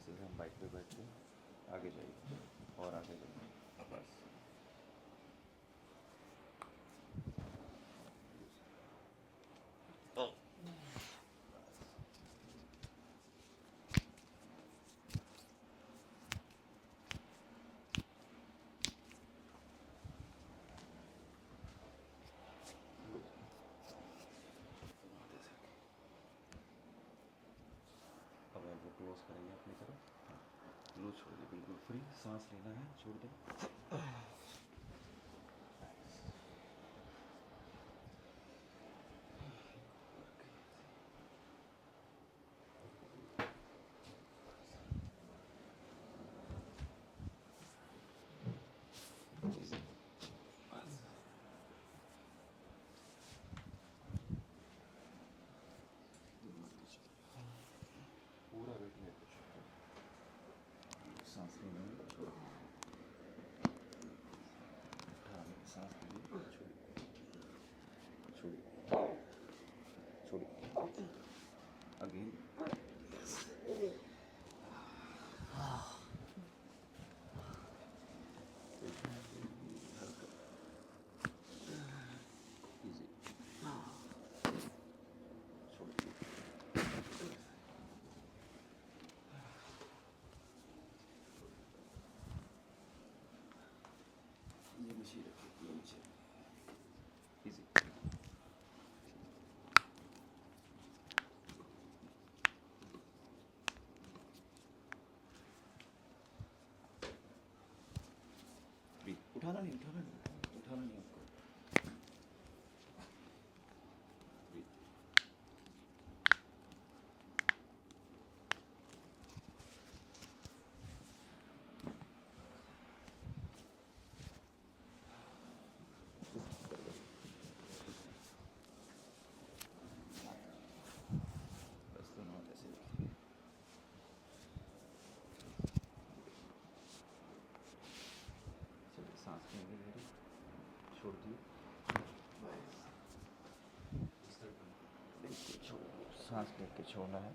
ऐसे हम बाइक पे बैठ के आगे जाइए और आगे जाइए बस। अब एल्बो क्लोज करेंगे अपनी तरफ। लो छोड़ दे, बिल्कुल फ्री सांस लेना है, छोड़ दे। पूरा वेट लेके सांस लेना है, छोड़ उठाने की सांस लीजिए, छोड़िए छोड़िए अगेन। ये मशीन रखिए, ये नीचे इजी। उठाना नहीं आपको। बस दोनों हाथ ऐसे रखिए। चलिए सांस लेंगे धीरे, छोड़ दिए, सांस लेके छोड़ना है।